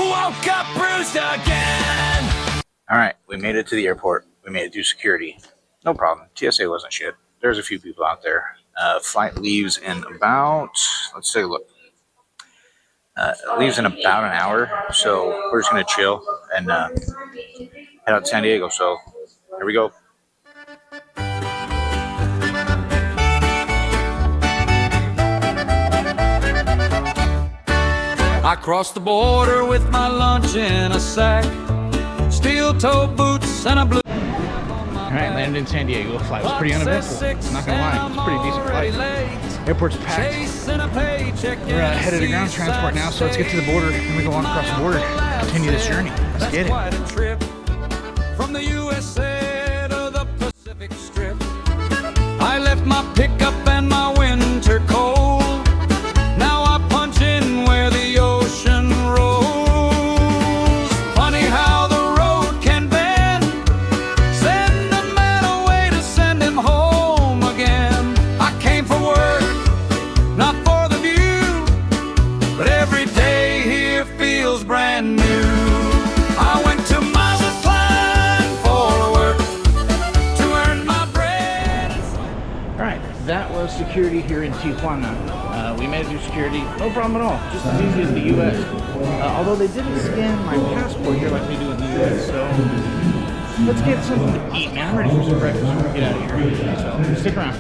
woke up bruised again. All right, we made it to the airport. We made it through security. No problem. TSA wasn't shit. There's a few people out there. Flight leaves in about, let's take a look. It leaves in about an hour, so we're just going to chill and head out to San Diego. So here we go. I crossed the border with my lunch in a sack, steel-toe boots and a blue. Alright, landed in San Diego. The flight was pretty uneventful. I'm not gonna lie, it was a pretty decent flight. Airport's packed. We're headed to ground transport now, so let's get to the border. Then we go on across the border, continue this journey. Let's get it. From the USA to the Pacific Strip, I left my pickup and my winter coat. Now I punch in where the ocean rolls. Funny how the road can bend, send a man away to send him home again. I came for work, not for the view, but every day here feels brand new. I went to Mazatlán for work to earn my bread. Alright, that was security here in Tijuana. We made it through security, no problem at all, just as easy as the U.S. Although they didn't scan my passport here like they do in the U.S., so let's get something to eat, man. I'm ready for some breakfast when we get out of here, so stick around.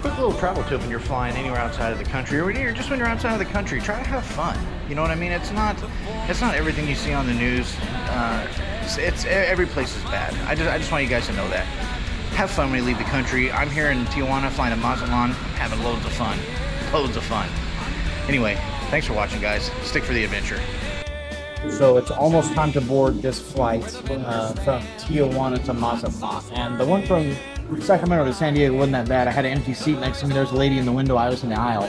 Quick little travel tip when you're flying anywhere outside of the country, or just when you're outside of the country, try to have fun. You know what I mean? It's not everything you see on the news. It's every place is bad. I just want you guys to know that. Have fun when you leave the country. I'm here in Tijuana, flying to Mazatlán, having loads of fun. Loads of fun. Anyway, thanks for watching, guys. Stick for the adventure. So it's almost time to board this flight from Tijuana to Mazatlán. And the one from Sacramento to San Diego wasn't that bad. I had an empty seat next to me. There's a lady in the window. I was in the aisle.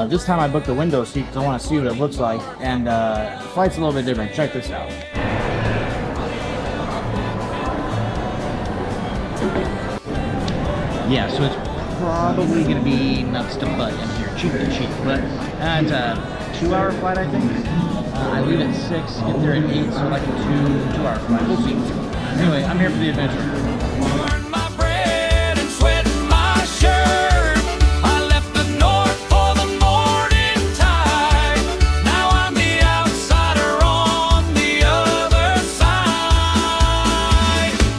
This time I booked the window seat because I want to see what it looks like. And the flight's a little bit different. Check this out. Yeah, so it's probably going to be nuts to butt in here, cheap to cheap. But it's a 2-hour flight, I think. I leave at 6, get there at 8, so like a 2-hour flight. We'll see. Anyway, I'm here for the adventure.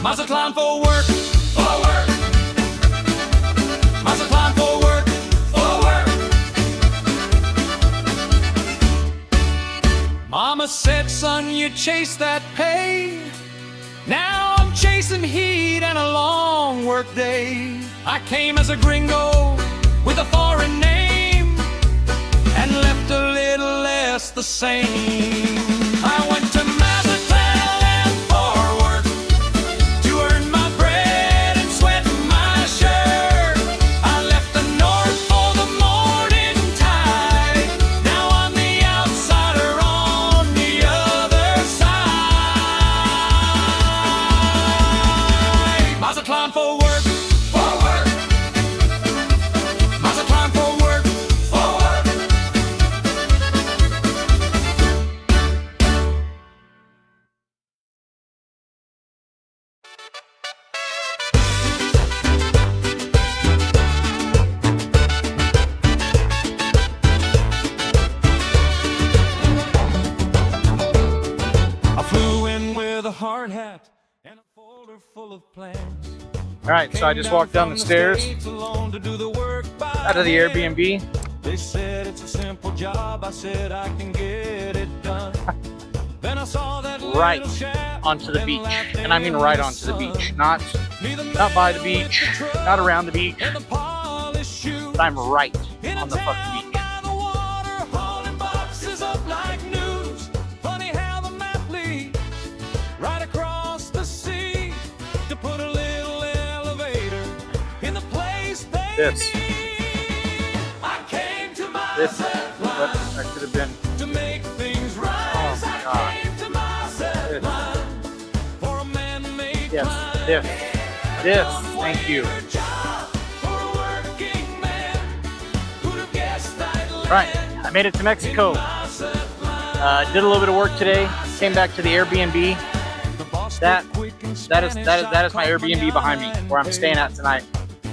Mazatlán for work, for work. Mazatlán for work, for work. Mama said, son, you chase that pay. Now I'm chasing heat and a long work day. I came as a gringo with a foreign name and left a little less the same. I went to Mazatlán for work, for work. Mazatlán for work, for work. I flew in with a hard hat and a folder full of plans. Alright, so I just walked down the stairs out of the Airbnb. They said it's a simple job. I said I can get it done. Then I saw that Right onto the beach. And I mean right onto the beach. Not by the beach, not around the beach. But I'm right on the fucking beach. Right across the sea to put a little elevator in the place they This. I came to This is what I could have been. to make things right. Oh my God. I came to Mazatlán for a man-made Yes, this, thank you. Right, I made it to Mexico. Did a little bit of work today. Came back to the Airbnb. That is my Airbnb behind me, where I'm staying at tonight,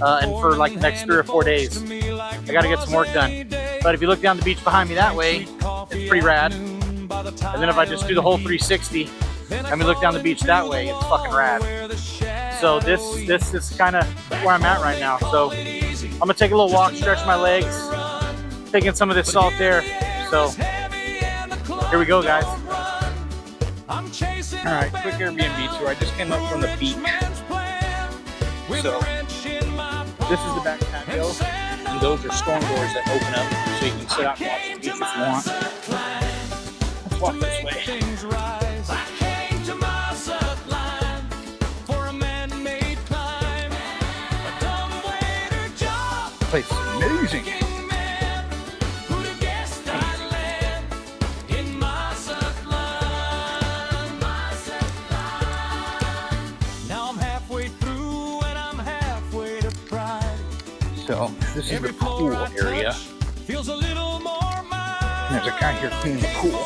and for like the next 3 or 4 days. I got to get some work done. But if you look down the beach behind me that way, it's pretty rad. And then if I just do the whole 360 and we look down the beach that way, it's fucking rad. So this is kind of where I'm at right now. So I'm gonna take a little walk, stretch my legs, taking some of this salt air. So here we go, guys. All right, quick Airbnb tour. I just came up from the beach. So this is the back patio, and those are storm doors that open up, so you can sit out and watch the beach if you want. Let's walk this way. This place is amazing. So this is the pool area. There's a guy here cleaning the pool.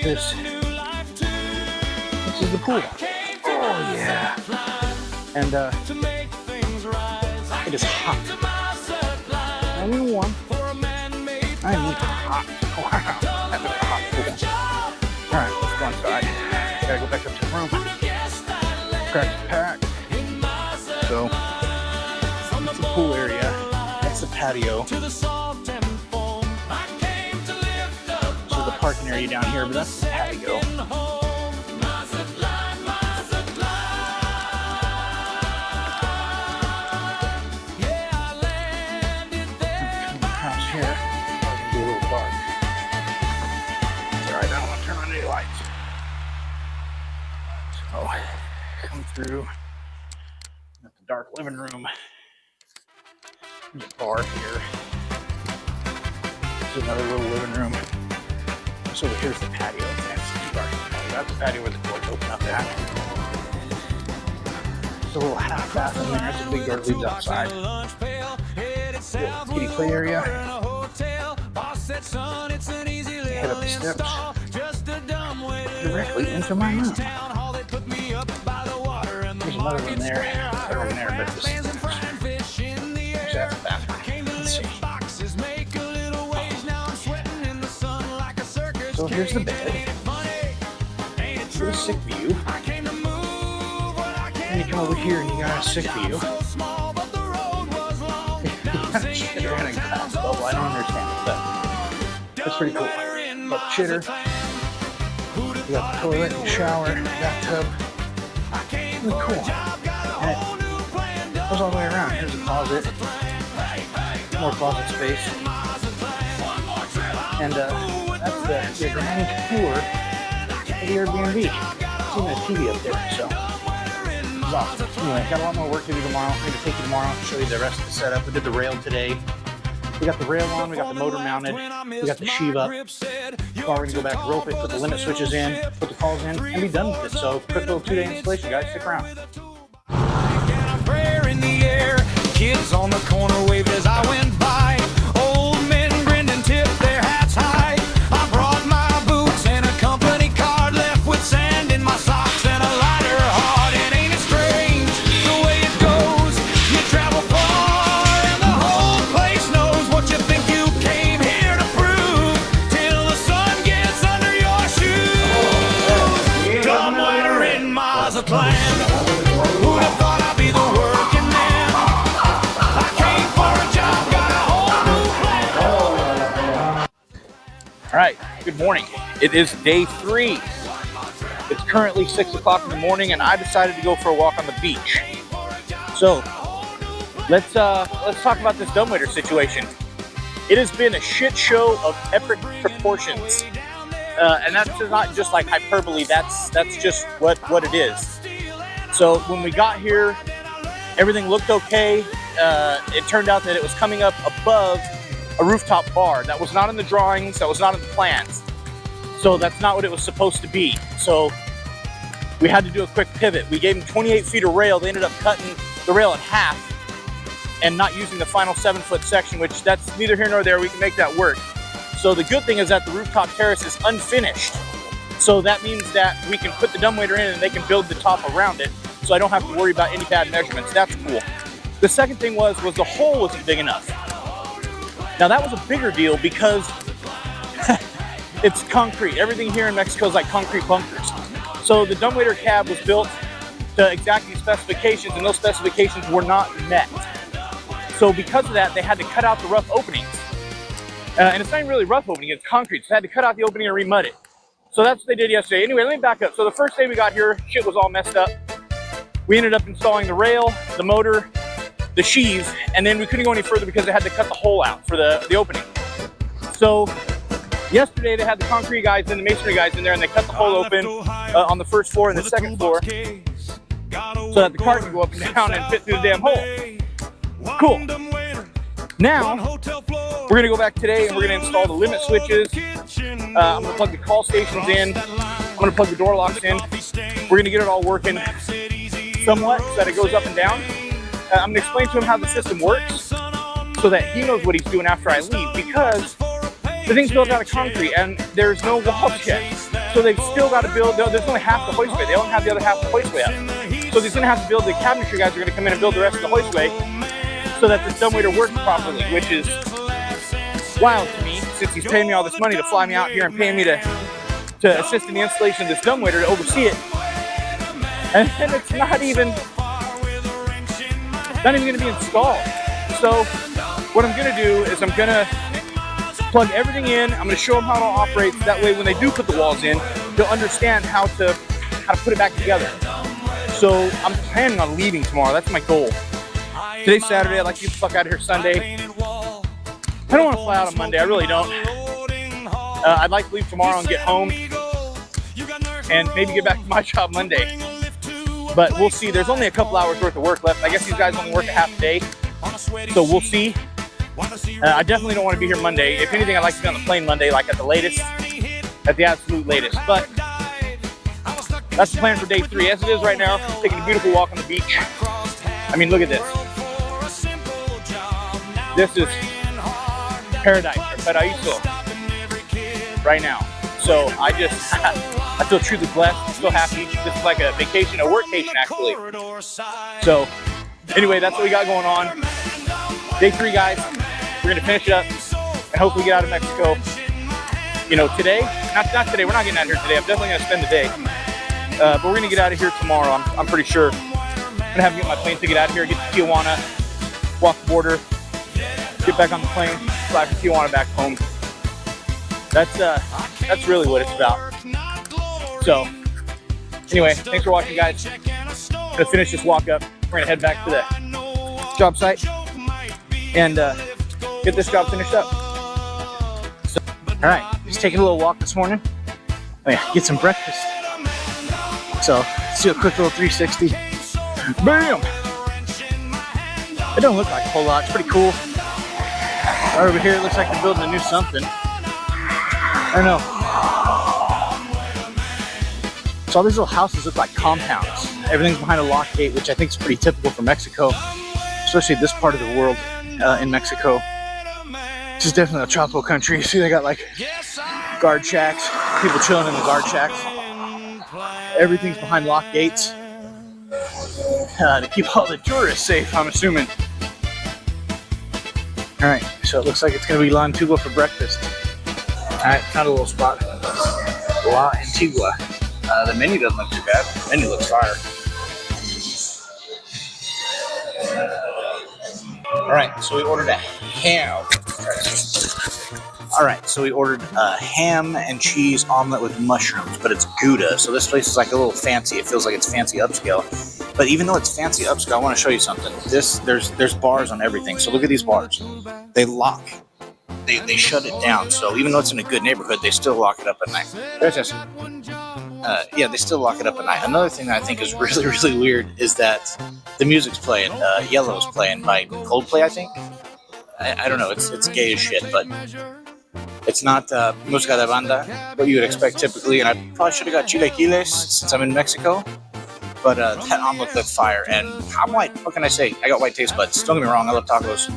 This is the pool. Oh yeah. And it is hot. I need warm. I need hot. Wow, that's a hot pool. All right, let's go inside. Gotta go back up to the room. Crack the pack. So that's the pool area. That's the patio. So the parking area down here, but that's the patio. House here. It's a little dark. It's alright, I don't want to turn on any lights. So come through at the dark living room. There's a bar here. This is another little living room. So here's the patio. That's too dark. That's the patio where the doors open up at. There's a little half bath in there. There's a big door that leads outside. Little kitty play area. Head up the steps directly into my room. There's another one there. Another one there, but this is that's the bathroom. Let's see. So here's the bed. Here's a sick view. And you come over here and you got a sick view. Chitter and a glass bubble. I don't understand it, but that's pretty cool. Got chitter. We got the toilet, shower, bathtub. Really cool. And it goes all the way around. Here's a closet. More closet space. And that's the grand tour of the Airbnb. Seeing a TV up there, so it's awesome. Anyway, got a lot more work to do tomorrow. I'm going to take you tomorrow and show you the rest of the setup. We did the rail today. We got the rail on, we got the motor mounted, we got the sheave up. We're going to go back, rope it, put the limit switches in, put the calls in, and be done with it. So quick little 2-day installation, guys. Stick around. Kids on the corner waved as I went by. Old men grinned and tipped their hats high. I brought my boots and a company card, left with sand in my socks and a lighter heart. And ain't it strange the way it goes? You travel far and the whole place knows what you think you came here to prove, till the sun gets under your shoes. Dumbwaiter in Mazatlán. Who'd have thought I'd be the working man? All right, good morning. It is day 3. It's currently 6 o'clock in the morning, and I decided to go for a walk on the beach. So let's talk about this dumbwaiter situation. It has been a shit show of epic proportions, and that's not just like hyperbole. That's just what it is. So when we got here, everything looked okay. It turned out that it was coming up above a rooftop bar. That was not in the drawings, that was not in the plans. So that's not what it was supposed to be. So we had to do a quick pivot. We gave them 28 feet of rail. They ended up cutting the rail in half and not using the final 7-foot section, which that's neither here nor there. We can make that work. So the good thing is that the rooftop terrace is unfinished. So that means that we can put the dumbwaiter in and they can build the top around it. So I don't have to worry about any bad measurements. That's cool. The second thing was the hole wasn't big enough. Now that was a bigger deal because it's concrete. Everything here in Mexico is like concrete bunkers. So the dumbwaiter cab was built to exact these specifications, and those specifications were not met. So because of that, they had to cut out the rough openings. And it's not even really rough opening, it's concrete. So they had to cut out the opening and remud it. So that's what they did yesterday. Anyway, let me back up. So the first day we got here, shit was all messed up. We ended up installing the rail, the motor, the sheaves, and then we couldn't go any further because they had to cut the hole out for the opening. So yesterday they had the concrete guys and the masonry guys in there, and they cut the hole open on the first floor and the second floor so that the cart can go up and down and fit through the damn hole. Cool. Now, we're gonna go back today and we're gonna install the limit switches. I'm gonna plug the call stations in. I'm gonna plug the door locks in. We're gonna get it all working somewhat so that it goes up and down. I'm gonna explain to him how the system works so that he knows what he's doing after I leave, because the thing's built out of concrete and there's no walls yet. So they've still got to build, there's only half the hoistway. They don't have the other half of the hoistway up. So they're gonna have to build, the cabinetry guys are gonna come in and build the rest of the hoistway so that this dumbwaiter works properly, which is wild to me since he's paying me all this money to fly me out here and paying me to assist in the installation of this dumbwaiter, to oversee it. And it's not even going to be installed. So what I'm going to do is I'm going to plug everything in. I'm going to show them how it all operates. That way when they do put the walls in, they'll understand how to put it back together. So I'm planning on leaving tomorrow. That's my goal. Today's Saturday. I'd like to get the fuck out of here Sunday. I don't want to fly out on Monday. I really don't. I'd like to leave tomorrow and get home and maybe get back to my job Monday. But we'll see. There's only a couple hours worth of work left. I guess these guys only work a half a day. So we'll see. I definitely don't want to be here Monday. If anything, I'd like to be on the plane Monday, like at the latest, at the absolute latest. But that's the plan for day 3. As it is right now, taking a beautiful walk on the beach. I mean, look at this. This is paradise, or paraíso, right now. So I feel truly blessed. I'm so happy. This is like a vacation, a workcation actually. So anyway, that's what we got going on. Day 3, guys. We're gonna finish it up and hopefully get out of Mexico. You know, today, not today. We're not getting out of here today. I'm definitely gonna spend the day. But we're gonna get out of here tomorrow. I'm pretty sure. I'm gonna have to get my plane ticket out of here, get to Tijuana, walk the border, get back on the plane, fly from Tijuana back home. That's really what it's about. So anyway, thanks for watching, guys. I'm gonna finish this walk up. We're gonna head back to the job site and get this job finished up. So, all right, just taking a little walk this morning. Oh yeah, get some breakfast. So let's do a quick little 360. Bam! It don't look like a whole lot. It's pretty cool. Right over here, it looks like they're building a new something. I don't know. So all these little houses look like compounds. Everything's behind a lock gate, which I think is pretty typical for Mexico, especially this part of the world in Mexico. This is definitely a tropical country. See, they got like guard shacks, people chilling in the guard shacks. Everything's behind lock gates to keep all the tourists safe, I'm assuming. All right, so it looks like it's gonna be La Antigua for breakfast. All right, found a little spot. La Antigua. The menu doesn't look too bad. The menu looks fire. All right, so we ordered a ham. All right, so we ordered a ham and cheese omelet with mushrooms, but it's Gouda. So this place is like a little fancy. It feels like it's fancy upscale. But even though it's fancy upscale, I want to show you something. There's bars on everything. So look at these bars. They lock. They shut it down. So even though it's in a good neighborhood, they still lock it up at night. Yeah, they still lock it up at night. Another thing that I think is really, really weird is that the music's playing. Yellow's playing by Coldplay, I think. I don't know. It's gay as shit, but it's not música de banda, what you would expect typically. And I probably should have got chilaquiles since I'm in Mexico. But that omelet lit fire, and I'm white. What can I say? I got white taste buds. Don't get me wrong, I love tacos,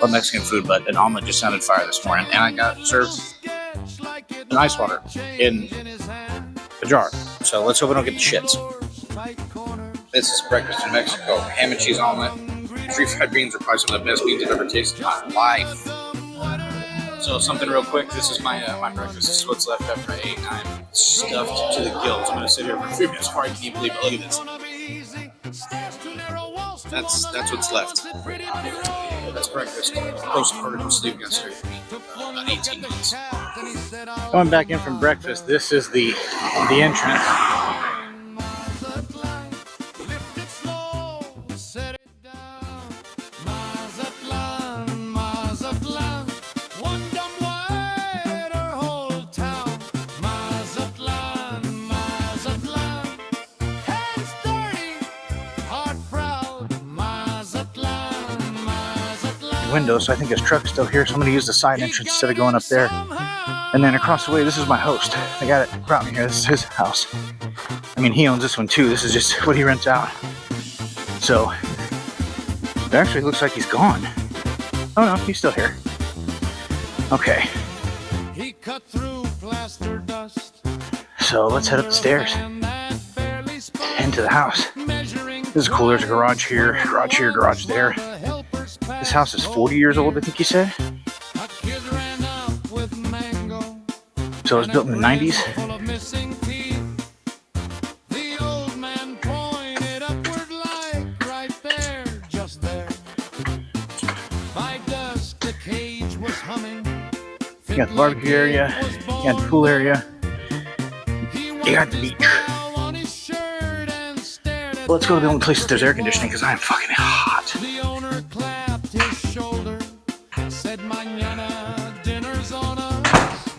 love Mexican food, but an omelet just sounded fire this morning, and I got served an ice water in a jar. So let's hope I don't get the shits. This is breakfast in Mexico. Ham and cheese omelet. Refried beans are probably some of the best beans I've ever tasted in my life. So something real quick. This is my breakfast. This is what's left after I ate. I'm stuffed to the gills. I'm gonna sit here for a few minutes before I can even believe it. Look at this. That's what's left. That's breakfast. Post-vertical sleep yesterday. About 18 months. Going back in from breakfast. This is the entrance. Window, so I think his truck's still here, so I'm going to use the side entrance instead of going up there. And then across the way, this is my host. The guy that brought me here, this is his house. I mean, he owns this one too. This is just what he rents out. So it actually looks like he's gone. Oh no, he's still here. Okay. So let's head up the stairs into the house. This is cool. There's a garage here, garage there. This house is 40 years old, I think you said. So it was built in the 90s. You got the barbecue area, you got the pool area, you got the beach. Well, let's go to the only place that there's air conditioning because I am fucking hot.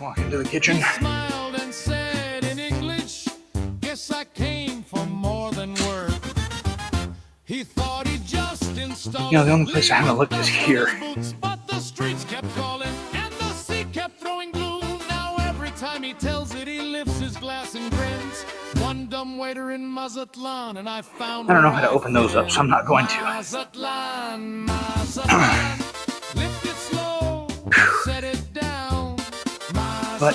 Walk into the kitchen. You know, the only place I haven't looked is here. But the streets kept calling and the sea kept throwing gloom. Now every time he tells it, he lifts his glass and grins. One dumbwaiter in Mazatlán, and I found. I don't know how to open those up, so I'm not going to. Mazatlán, Mazatlán, lift it slow, set it down. But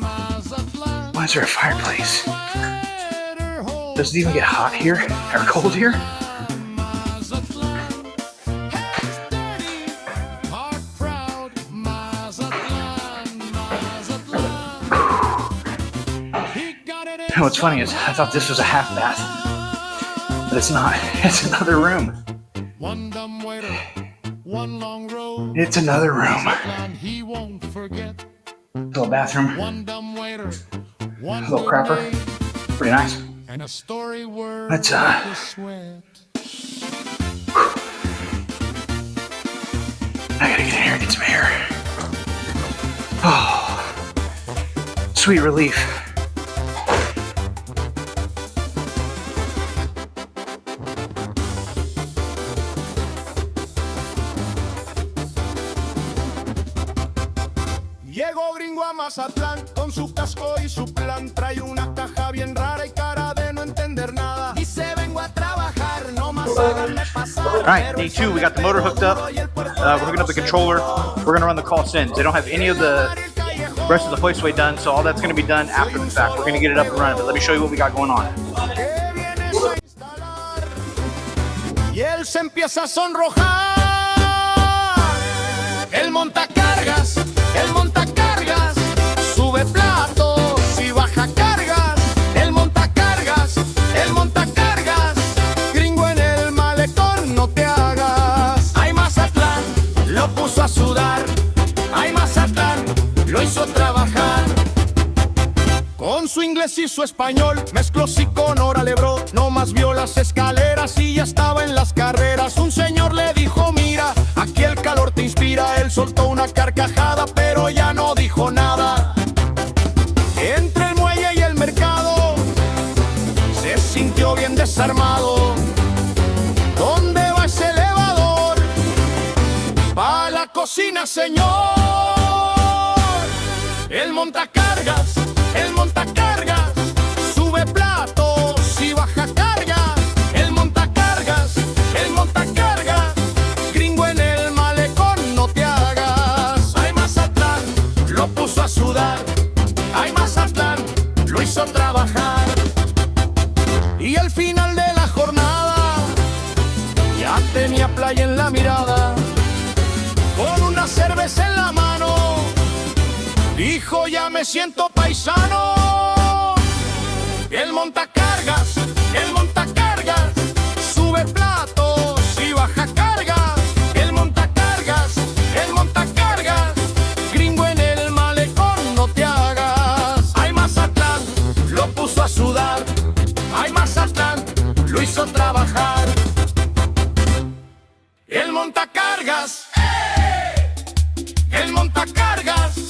Mazatlán, why is there a fireplace? Does it even get hot here or cold here? You know what's funny is I thought this was a half bath, but it's not. It's another room. It's another room. Little bathroom. Little crapper. Pretty nice. Let's I gotta get in here and get some air. Oh, sweet relief. Llegó gringo a Mazatlán con su casco y su plan. Trae una caja bien rara y cara de no entender nada. Dice vengo a trabajar, no más háganme pasar. All right, day 2, we got the motor hooked up. We're hooking up the controller. We're gonna run the call sends. They don't have any of the rest of the hoistway done, so all that's gonna be done after the fact. We're gonna get it up and running, but let me show you what we got going on. Y él se empieza a sonrojar. El montacargas, sube platos y baja cargas. El montacargas, gringo en el malecón, no te hagas. Ay, Mazatlán, lo puso a sudar. Ay, Mazatlán, lo hizo trabajar. Con su inglés y su español, mezcló sí con hora lebró. No más vio las escaleras y ya estaba en las carreras. Un señor le dijo, mira, aquí el calor te inspira. Él soltó una carcajada, pero ya no dijo nada. Entre el muelle y el mercado, se sintió bien desarmado. ¿Dónde va ese elevador? Pa' la cocina, señor. El montacargas, sube platos y va baja cargas, el montacargas, el montacargas. Gringo en el malecón, no te hagas. Ay, Mazatlán, lo puso a sudar. Ay, Mazatlán, lo hizo trabajar. Y al final de la jornada, ya tenía playa en la mirada. Con una cerveza en la mano, dijo ya me siento paisano. El montacargas, sube platos y baja cargas. El montacargas, gringo en el malecón, no te hagas. Ay, Mazatlán, lo puso a sudar. Ay, Mazatlán, lo hizo trabajar. El montacargas, el montacargas.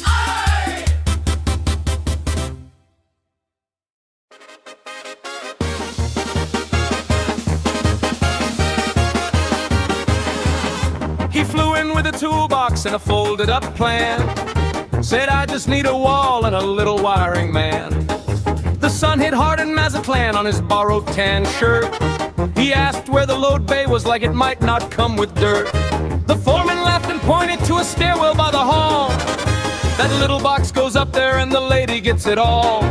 He flew in with a toolbox and a folded up plan. Said I just need a wall and a little wiring man. The sun hit hard in Mazatlán on his borrowed tan shirt. He asked where the load bay was, like it might not come with dirt. The foreman laughed and pointed to a stairwell by the hall. That little box goes up there and the lady gets it all.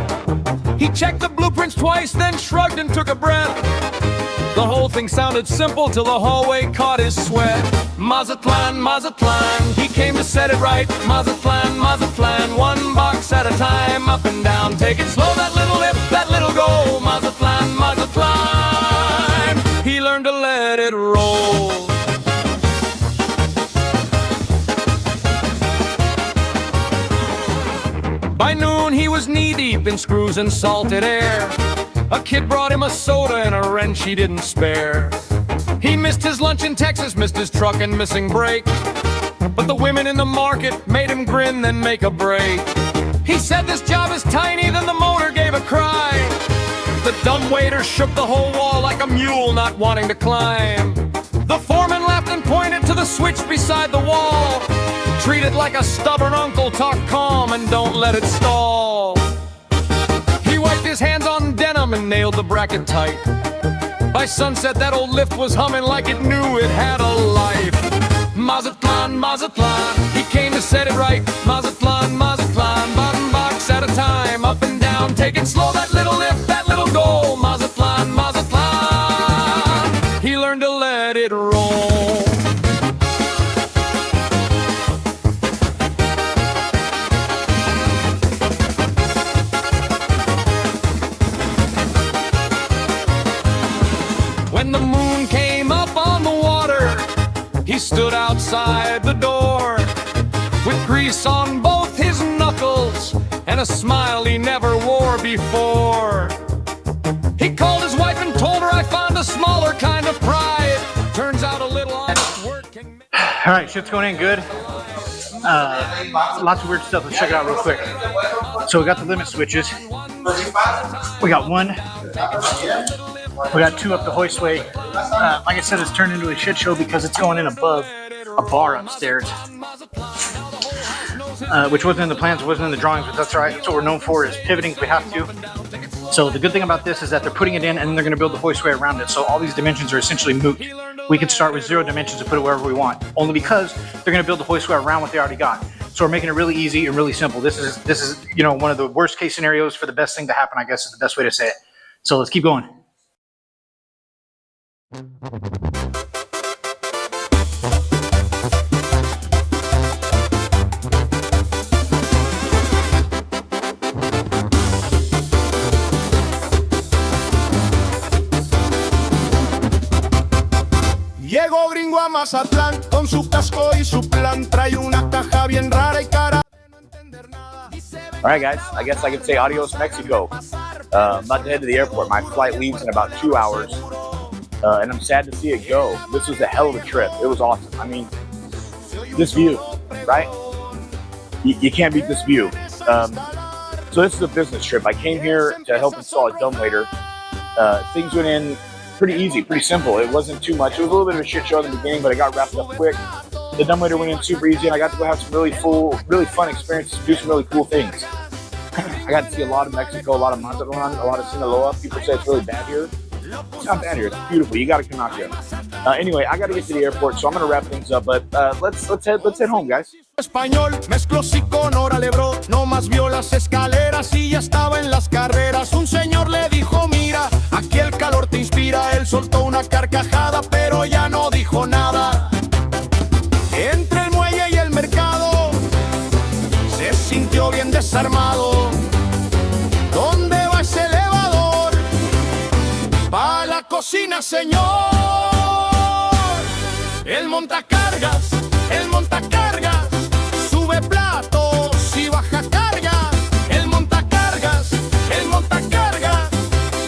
He checked the blueprints twice, then shrugged and took a breath. The whole thing sounded simple till the hallway caught his sweat. Mazatlán, Mazatlán, he came to set it right. Mazatlán, Mazatlán, one box at a time, up and down, take it slow, that little lift, that little go. Mazatlán, Mazatlán, he learned to let it roll. By noon he was knee-deep in screws and salted air. A kid brought him a soda and a wrench he didn't spare. He missed his lunch in Texas, missed his truck and missing brake. But the women in the market made him grin, then make a break. He said this job is tiny, then the motor gave a cry. The dumbwaiter shook the whole wall like a mule not wanting to climb. The foreman laughed and pointed to the switch beside the wall. Treat it like a stubborn uncle, talk calm and don't let it stall. He wiped his hands on denim and nailed the bracket tight. By sunset that old lift was humming like it knew it had a life. Mazatlán, Mazatlán, he came to set it right. Mazatlán, Mazatlán, bottom box at a time, up and down, take it slow, that little lift, that little go. Mazatlán, Mazatlán, he learned to let it roll. When the moon came up on the water, he stood outside the door with grease on both his knuckles and a smile he never wore before. He called his wife and told her I found a smaller kind of pride. Turns out a little honest work can make... All right, shit's going in good. Lots of weird stuff. Let's check it out real quick. So we got the limit switches. We got one. We got two up the hoistway. Like I said, it's turned into a shit show because it's going in above a bar upstairs, which wasn't in the plans, wasn't in the drawings, but that's all right. That's what we're known for, is pivoting if we have to. So the good thing about this is that they're putting it in and then they're going to build the hoistway around it. So all these dimensions are essentially moot. We can start with 0 dimensions and put it wherever we want, only because they're going to build the hoistway around what they already got. So we're making it really easy and really simple. This is one of the worst case scenarios for the best thing to happen, I guess is the best way to say it. So let's keep going. Llegó gringo a Mazatlán con su casco y su plan. Trae una caja bien rara y cara de no entender nada. All right, guys, I guess I can say adios, Mexico. I'm about to head to the airport. My flight leaves in about 2 hours, and I'm sad to see it go. This was a hell of a trip. It was awesome. I mean, this view, right? You can't beat this view. So this is a business trip. I came here to help install a dumbwaiter. Things went in pretty easy, pretty simple. It wasn't too much. It was a little bit of a shit show in the beginning, but it got wrapped up quick. The dumbwaiter went in super easy, and I got to go have some really fun experiences, do some really cool things. I got to see a lot of Mexico, a lot of Mazatlán, a lot of Sinaloa. People say it's really bad here. It's not bad here. It's beautiful. You got to come out here. Anyway, I got to get to the airport, so I'm going to wrap things up. But let's head home, guys. Español, mezcló sí con hora le bró, no más vio las escaleras y ya estaba en las carreras. Un señor le dijo, mira, aquí el calor te inspira. Él soltó una carcajada, pero ya no dijo nada. Entre el muelle y el mercado, se sintió bien desarmado. ¿Dónde va ese elevador? Pa' la cocina, señor. El montacargas, el montacargas. Sube platos y baja carga. El montacargas,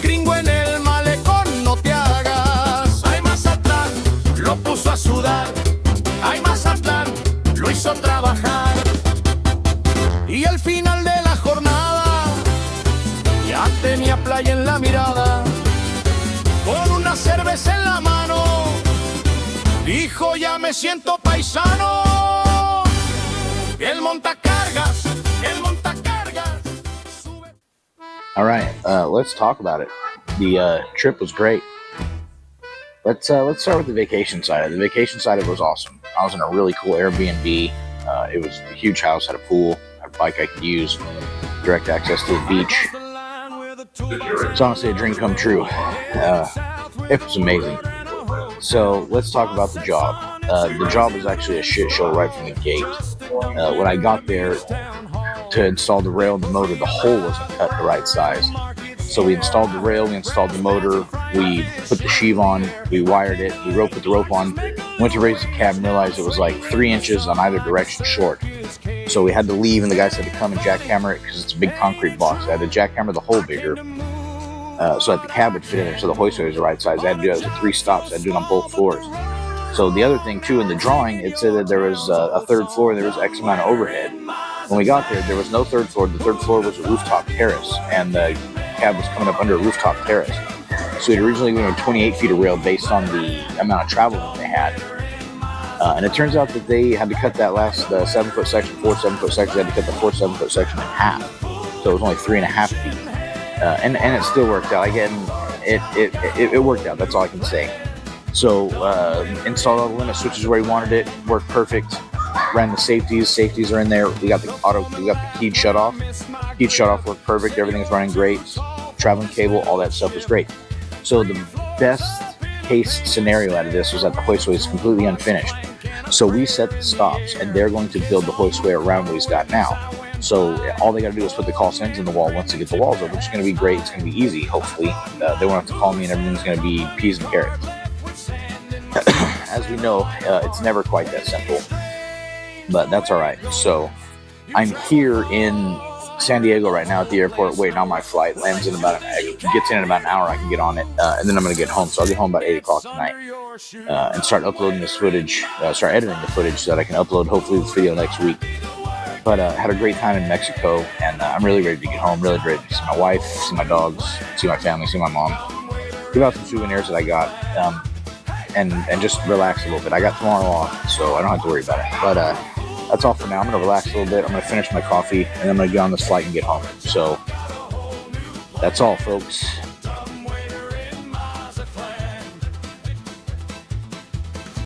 gringo en el malecón, no te hagas. Ay, Mazatlán, lo puso a sudar. Ay, Mazatlán, lo hizo trabajar. Y al final de la jornada, ya tenía playa en la mirada. Con una cerveza en la mano, dijo, ya me siento paisano. El montacargas, el montacargas. All right, let's talk about it. The trip was great. Let's start with the vacation side. The vacation side, it was awesome. I was in a really cool Airbnb. It was a huge house, had a pool, had a bike I could use, direct access to the beach. It's honestly a dream come true. It was amazing. So let's talk about the job. The job was actually a shit show right from the gate. When I got there to install the rail and the motor, the hole wasn't cut the right size. So we installed the rail, we installed the motor, we put the sheave on, we wired it, we put the rope on, went to raise the cab and realized it was like 3 inches on either direction short. So we had to leave and the guys had to come and jackhammer it because it's a big concrete box. I had to jackhammer the hole bigger so that the cab would fit in there so the hoistway was the right size. I had to do it with 3 stops. I had to do it on both floors. So the other thing too, in the drawing, it said that there was a third floor and there was X amount of overhead. When we got there was no third floor. The third floor was a rooftop terrace and the cab was coming up under a rooftop terrace. So it originally went 28 feet of rail based on the amount of travel that they had. And it turns out that they had to cut that last 7-foot section, 4 7-foot sections. They had to cut the 4 7-foot section in half. So it was only 3.5 feet. And it still worked out. Again, it worked out. That's all I can say. So installed all the limit switches where he wanted it. Worked perfect. Ran the safeties. Safeties are in there. We got the keyed shut off. Keyed shut off worked perfect. Everything's running great. Traveling cable, all that stuff was great. So the best case scenario out of this was that the hoistway is completely unfinished. So we set the stops, and they're going to build the hoistway around what he's got now. So all they got to do is put the call ends in the wall once they get the walls up, which is going to be great. It's going to be easy, hopefully. They won't have to call me, and everything's going to be peas and carrots. As we know, it's never quite that simple, but that's all right. So I'm here in San Diego right now at the airport waiting on my flight. Lands in gets in about an hour. I can get on it, and then I'm going to get home. So I'll get home about 8 o'clock tonight and start uploading this footage, start editing the footage so that I can upload hopefully this video next week. But had a great time in Mexico, and I'm really ready to get home, really ready to see my wife, see my dogs, see my family, see my mom, give out some souvenirs that I got, and just relax a little bit. I got tomorrow off, so I don't have to worry about it. But that's all for now. I'm going to relax a little bit. I'm going to finish my coffee, and I'm going to get on this flight and get home. So that's all, folks.